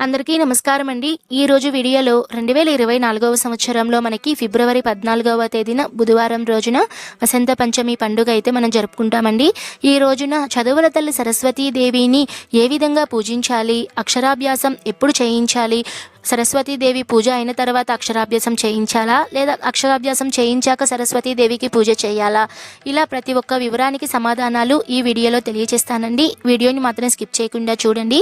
అందరికీ నమస్కారం అండి. ఈరోజు వీడియోలో 2024వ సంవత్సరంలో మనకి ఫిబ్రవరి 14వ తేదీన బుధవారం రోజున వసంత పంచమి పండుగ అయితే మనం జరుపుకుంటామండి. ఈ రోజున చదువుల తల్లి సరస్వతీదేవిని ఏ విధంగా పూజించాలి, అక్షరాభ్యాసం ఎప్పుడు చేయించాలి, సరస్వతీదేవి పూజ అయిన తర్వాత అక్షరాభ్యాసం చేయించాలా లేదా అక్షరాభ్యాసం చేయించాక సరస్వతీదేవికి పూజ చేయాలా, ఇలా ప్రతి ఒక్క వివరానికి సమాధానాలు ఈ వీడియోలో తెలియజేస్తానండి. వీడియోని మాత్రం స్కిప్ చేయకుండా చూడండి.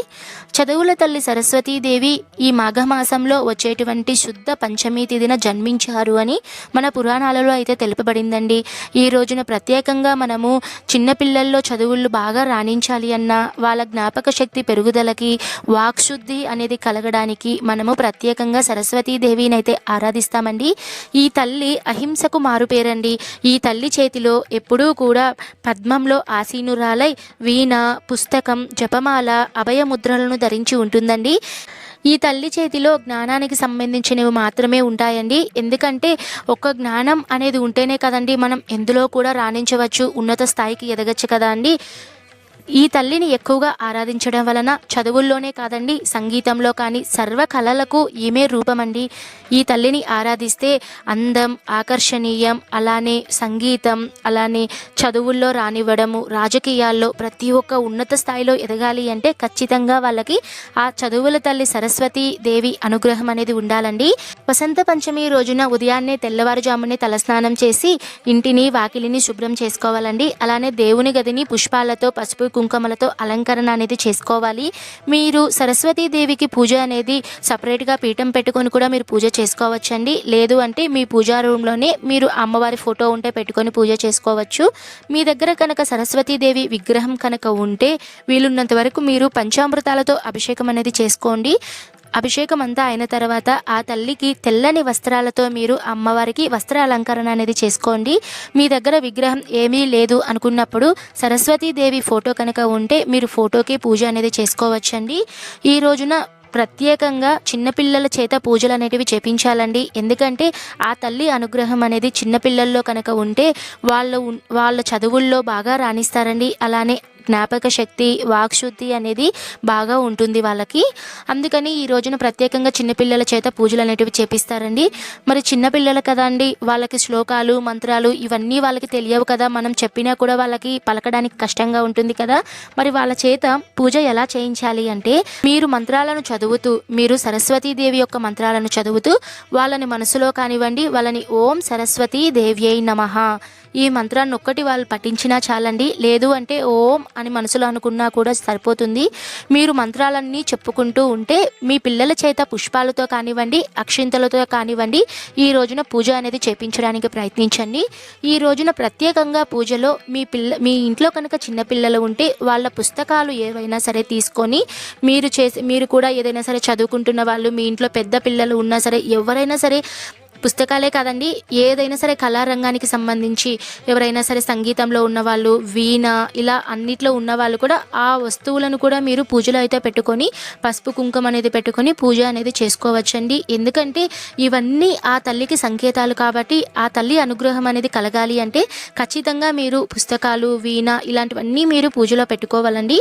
చదువుల తల్లి సరస్వతీదేవి ఈ మాఘమాసంలో వచ్చేటువంటి శుద్ధ పంచమి తిథిన జన్మించారు అని మన పురాణాలలో అయితే తెలుపబడిందండి. ఈ రోజున ప్రత్యేకంగా మనము చిన్నపిల్లల్లో చదువులు బాగా రాణించాలి అన్నా, వాళ్ళ జ్ఞాపక శక్తి పెరుగుదలకి, వాక్శుద్ధి అనేది కలగడానికి మనము ప్రత్యేకంగా సరస్వతీదేవిని అయితే ఆరాధిస్తామండి. ఈ తల్లి అహింసకు మారుపేరండి. ఈ తల్లి చేతిలో ఎప్పుడూ కూడా పద్మంలో ఆసీనురాలై వీణ, పుస్తకం, జపమాల, అభయముద్రలను ధరించి ఉంటుందండి. ఈ తల్లి చేతిలో జ్ఞానానికి సంబంధించినవి మాత్రమే ఉంటాయండి. ఎందుకంటే ఒక జ్ఞానం అనేది ఉంటేనే కదండి మనం ఎందులో కూడా రాణించవచ్చు, ఉన్నత స్థాయికి ఎదగచ్చు కదా అండి. ఈ తల్లిని ఎక్కువగా ఆరాధించడం వలన చదువుల్లోనే కాదండి, సంగీతంలో కానీ సర్వ కళలకు ఈమె రూపమండి. ఈ తల్లిని ఆరాధిస్తే అందం, ఆకర్షణీయం, అలానే సంగీతం, అలానే చదువుల్లో రానివ్వడము, రాజకీయాల్లో ప్రతి ఒక్క ఉన్నత స్థాయిలో ఎదగాలి అంటే ఖచ్చితంగా వాళ్ళకి ఆ చదువుల తల్లి సరస్వతీ దేవి అనుగ్రహం అనేది ఉండాలండి. వసంత పంచమి రోజున ఉదయాన్నే తెల్లవారుజామునే తలస్నానం చేసి ఇంటిని వాకిలిని శుభ్రం చేసుకోవాలండి. అలానే దేవుని గదిని పుష్పాలతో, పసుపు కుంకుమలతో అలంకరణ అనేది చేసుకోవాలి. మీరు సరస్వతీదేవికి పూజ అనేది సపరేట్గా పీఠం పెట్టుకొని కూడా మీరు పూజ చేసుకోవచ్చండి. లేదు అంటే మీ పూజా రూమ్లోనే మీరు అమ్మవారి ఫోటో ఉంటే పెట్టుకొని పూజ చేసుకోవచ్చు. మీ దగ్గర కనుక సరస్వతీదేవి విగ్రహం కనుక ఉంటే వీలున్నంత వరకు మీరు పంచామృతాలతో అభిషేకం అనేది చేసుకోండి. అభిషేకం అంతా అయిన తర్వాత ఆ తల్లికి తెల్లని వస్త్రాలతో మీరు అమ్మవారికి వస్త్ర అలంకరణ అనేది చేసుకోండి. మీ దగ్గర విగ్రహం ఏమీ లేదు అనుకున్నప్పుడు సరస్వతీదేవి ఫోటో కనుక ఉంటే మీరు ఫోటోకి పూజ అనేది చేసుకోవచ్చండి. ఈ రోజున ప్రత్యేకంగా చిన్నపిల్లల చేత పూజలు అనేటివి చేపించాలండి. ఎందుకంటే ఆ తల్లి అనుగ్రహం అనేది చిన్నపిల్లల్లో కనుక ఉంటే వాళ్ళ చదువుల్లో బాగా రాణిస్తారండి. అలానే జ్ఞాపక శక్తి, వాక్శుద్ధి అనేది బాగా ఉంటుంది వాళ్ళకి. అందుకని ఈ రోజున ప్రత్యేకంగా చిన్నపిల్లల చేత పూజలు అనేటివి చేపిస్తారండి. మరి చిన్నపిల్లలు కదా అండి, వాళ్ళకి శ్లోకాలు, మంత్రాలు ఇవన్నీ వాళ్ళకి తెలియవు కదా, మనం చెప్పినా కూడా వాళ్ళకి పలకడానికి కష్టంగా ఉంటుంది కదా. మరి వాళ్ళ చేత పూజ ఎలా చేయించాలి అంటే మీరు మంత్రాలను చదువుతూ, మీరు సరస్వతీదేవి యొక్క మంత్రాలను చదువుతూ వాళ్ళని మనసులో కానివ్వండి, వాళ్ళని ఓం సరస్వతీ దేవ్యై నమః ఈ మంత్రాన్ని ఒక్కటి వాళ్ళు పఠించినా చాలండి. లేదు అంటే ఓం అని మనసులో అనుకున్నా కూడా సరిపోతుంది. మీరు మంత్రాలన్నీ చెప్పుకుంటూ ఉంటే మీ పిల్లల చేత పుష్పాలతో కానివ్వండి, అక్షింతలతో కానివ్వండి ఈ రోజున పూజ అనేది చేపించడానికి ప్రయత్నించండి. ఈ రోజున ప్రత్యేకంగా పూజలో మీ ఇంట్లో కనుక చిన్నపిల్లలు ఉంటే వాళ్ళ పుస్తకాలు ఏవైనా సరే తీసుకొని మీరు కూడా ఏదైనా సరే చదువుకుంటున్న వాళ్ళు, మీ ఇంట్లో పెద్ద పిల్లలు ఉన్నా సరే, ఎవరైనా సరే పుస్తకాలే కాదండి, ఏదైనా సరే కళారంగానికి సంబంధించి ఎవరైనా సరే సంగీతంలో ఉన్నవాళ్ళు, వీణ ఇలా అన్నిట్లో ఉన్నవాళ్ళు కూడా ఆ వస్తువులను కూడా మీరు పూజలో అయితే పెట్టుకొని పసుపు కుంకుమ అనేది పెట్టుకొని పూజ అనేది చేసుకోవచ్చండి. ఎందుకంటే ఇవన్నీ ఆ తల్లికి సంకేతాలు కాబట్టి ఆ తల్లి అనుగ్రహం అనేది కలగాలి అంటే ఖచ్చితంగా మీరు పుస్తకాలు, వీణ ఇలాంటివన్నీ మీరు పూజలో పెట్టుకోవాలండి.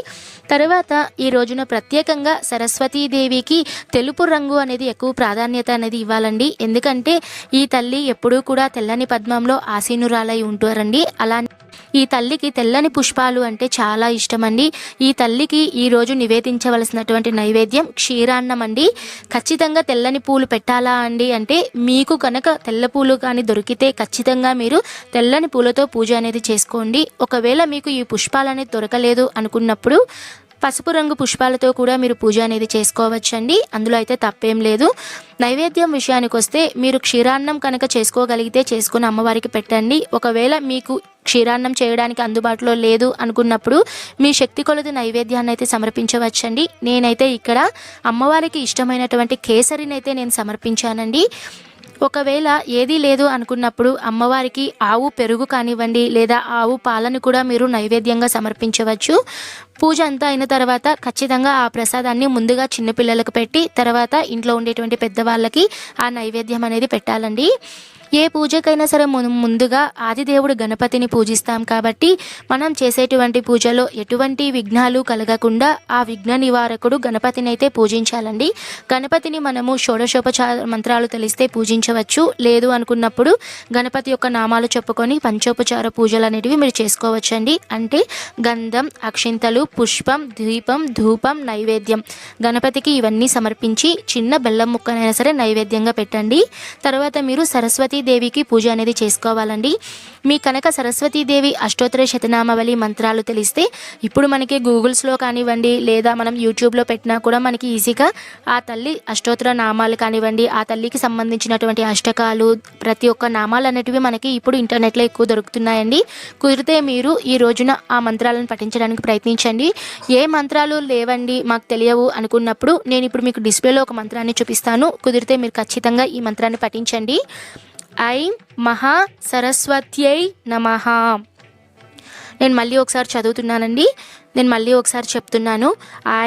తర్వాత ఈ రోజున ప్రత్యేకంగా సరస్వతీదేవికి తెలుపు రంగు అనేది ఎక్కువ ప్రాధాన్యత అనేది ఇవ్వాలండి. ఎందుకంటే ఈ తల్లి ఎప్పుడూ కూడా తెల్లని పద్మంలో ఆసీనురాలై ఉంటారండి. అలా ఈ తల్లికి తెల్లని పుష్పాలు అంటే చాలా ఇష్టమండి. ఈ తల్లికి ఈరోజు నివేదించవలసినటువంటి నైవేద్యం క్షీరాన్నం అండి. ఖచ్చితంగా తెల్లని పూలు పెట్టాలా అండి అంటే మీకు కనుక తెల్ల పూలు కానీ దొరికితే ఖచ్చితంగా మీరు తెల్లని పూలతో పూజ అనేది చేసుకోండి. ఒకవేళ మీకు ఈ పుష్పాలు అనేది దొరకలేదు అనుకున్నప్పుడు పసుపు రంగు పుష్పాలతో కూడా మీరు పూజ అనేది చేసుకోవచ్చండి. అందులో అయితే తప్పేం లేదు. నైవేద్యం విషయానికి వస్తే మీరు క్షీరాన్నం కనుక చేసుకోగలిగితే చేసుకుని అమ్మవారికి పెట్టండి. ఒకవేళ మీకు క్షీరాన్నం చేయడానికి అందుబాటులో లేదు అనుకున్నప్పుడు మీ శక్తి కొలది నైవేద్యాన్ని అయితే సమర్పించవచ్చండి. నేనైతే ఇక్కడ అమ్మవారికి ఇష్టమైనటువంటి కేసరిని అయితే నేను సమర్పించానండి. ఒకవేళ ఏదీ లేదు అనుకున్నప్పుడు అమ్మవారికి ఆవు పెరుగు కానివ్వండి లేదా ఆవు పాలను కూడా మీరు నైవేద్యంగా సమర్పించవచ్చు. పూజ అంతా అయిన తర్వాత ఖచ్చితంగా ఆ ప్రసాదాన్ని ముందుగా చిన్నపిల్లలకు పెట్టి తర్వాత ఇంట్లో ఉండేటువంటి పెద్దవాళ్ళకి ఆ నైవేద్యం అనేది పెట్టాలండి. ఏ పూజకైనా సరే మనం ముందుగా ఆదిదేవుడు గణపతిని పూజిస్తాం కాబట్టి మనం చేసేటువంటి పూజలో ఎటువంటి విఘ్నాలు కలగకుండా ఆ విఘ్న నివారకుడు గణపతిని అయితే పూజించాలండి. గణపతిని మనము షోడశోపచార మంత్రాలు తెలిస్తే పూజించవచ్చు. లేదు అనుకున్నప్పుడు గణపతి యొక్క నామాలు చెప్పుకొని పంచోపచార పూజలు అనేటివి మీరు చేసుకోవచ్చండి. అంటే గంధం, అక్షింతలు, పుష్పం, దీపం, ధూపం, నైవేద్యం గణపతికి ఇవన్నీ సమర్పించి చిన్న బెల్లం ముక్కనైనా సరే నైవేద్యంగా పెట్టండి. తర్వాత మీరు సరస్వతీదేవికి పూజ అనేది చేసుకోవాలండి. మీ కనుక సరస్వతీదేవి అష్టోత్తర శతనామావళి మంత్రాలు తెలిస్తే ఇప్పుడు మనకి గూగుల్స్లో కానివ్వండి లేదా మనం యూట్యూబ్లో పెట్టినా కూడా మనకి ఈజీగా ఆ తల్లి అష్టోత్తర నామాలు కానివ్వండి, ఆ తల్లికి సంబంధించినటువంటి అష్టకాలు, ప్రతి ఒక్క నామాలు అనేటివి మనకి ఇప్పుడు ఇంటర్నెట్లో ఎక్కువ దొరుకుతున్నాయండి. కుదిరితే మీరు ఈ రోజున ఆ మంత్రాలను పఠించడానికి ప్రయత్నించండి. ఏ మంత్రాలు లేవండి మాకు తెలియవు అనుకున్నప్పుడు నేను ఇప్పుడు మీకు డిస్ప్లేలో ఒక మంత్రాన్ని చూపిస్తాను. కుదిరితే మీరు ఖచ్చితంగా ఈ మంత్రాన్ని పఠించండి. ఐం మహా సరస్వత్యై నమః. నేను మళ్ళీ ఒకసారి చదువుతున్నానండి. నేను మళ్ళీ ఒకసారి చెప్తున్నాను.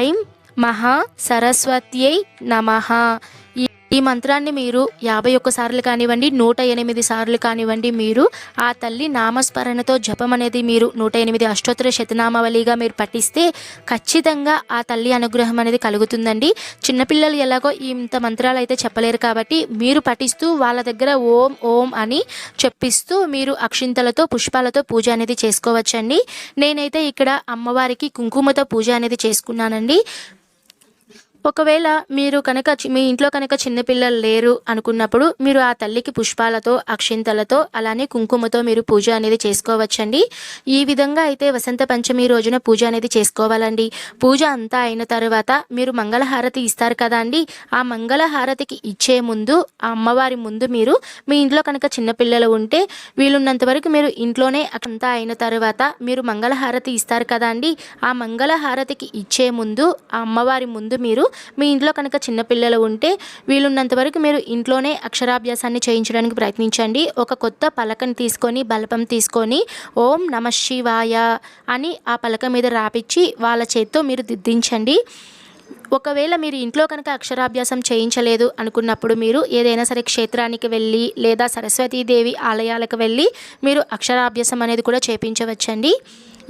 ఐం మహా సరస్వత్యై నమః. ఈ మంత్రాన్ని మీరు 51 సార్లు కానివ్వండి, 108 సార్లు కానివ్వండి, మీరు ఆ తల్లి నామస్మరణతో జపం అనేది మీరు 108 అష్టోత్తర శతనామావళిగా మీరు పఠిస్తే ఖచ్చితంగా ఆ తల్లి అనుగ్రహం అనేది కలుగుతుందండి. చిన్నపిల్లలు ఎలాగో ఇంత మంత్రాలు అయితే చెప్పలేరు కాబట్టి మీరు పఠిస్తూ వాళ్ళ దగ్గర ఓం ఓం అని చెప్పిస్తూ మీరు అక్షింతలతో పుష్పాలతో పూజ అనేది చేసుకోవచ్చండి. నేనైతే ఇక్కడ అమ్మవారికి కుంకుమతో పూజ అనేది చేసుకున్నానండి. ఒకవేళ మీరు కనుక మీ ఇంట్లో కనుక చిన్నపిల్లలు లేరు అనుకున్నప్పుడు మీరు ఆ తల్లికి పుష్పాలతో, అక్షింతలతో, అలానే కుంకుమతో మీరు పూజ అనేది చేసుకోవచ్చండి. ఈ విధంగా అయితే వసంత పంచమి రోజున పూజ అనేది చేసుకోవాలండి. పూజ అంతా అయిన తర్వాత మీరు మంగళహారతి ఇస్తారు కదా అండి, ఆ మంగళహారతికి ఇచ్చే ముందు ఆ అమ్మవారి ముందు మీరు మీ ఇంట్లో కనుక చిన్నపిల్లలు ఉంటే వీలున్నంత వరకు మీరు ఇంట్లోనే అంతా అయిన తర్వాత మీరు మంగళహారతి ఇస్తారు కదా అండి, ఆ మంగళహారతికి ఇచ్చే ముందు ఆ అమ్మవారి ముందు మీరు మీ ఇంట్లో కనుక చిన్నపిల్లలు ఉంటే వీలున్నంత వరకు మీరు ఇంట్లోనే అక్షరాభ్యాసాన్ని చేయించడానికి ప్రయత్నించండి. ఒక కొత్త పలకని తీసుకొని బలపం తీసుకొని ఓం నమః శివాయ అని ఆ పలక మీద రాపిచ్చి వాళ్ళ చేత్తో మీరు దిద్దించండి. ఒకవేళ మీరు ఇంట్లో కనుక అక్షరాభ్యాసం చేయించలేదు అనుకున్నప్పుడు మీరు ఏదైనా సరే క్షేత్రానికి వెళ్ళి లేదా సరస్వతీదేవి ఆలయాలకు వెళ్ళి మీరు అక్షరాభ్యాసం అనేది కూడా చేయించవచ్చండి.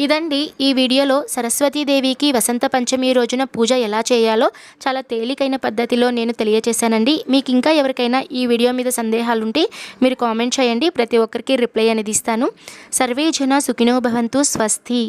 ఇదండి ఈ వీడియోలో సరస్వతీదేవికి వసంత పంచమి రోజున పూజ ఎలా చేయాలో చాలా తేలికైన పద్ధతిలో నేను తెలియజేశానండి. మీకు ఇంకా ఎవరికైనా ఈ వీడియో మీద సందేహాలుంటే మీరు కామెంట్ చేయండి. ప్రతి ఒక్కరికి రిప్లై అనేది ఇస్తాను. సర్వే జన సుఖినో భవంతు. స్వస్తి.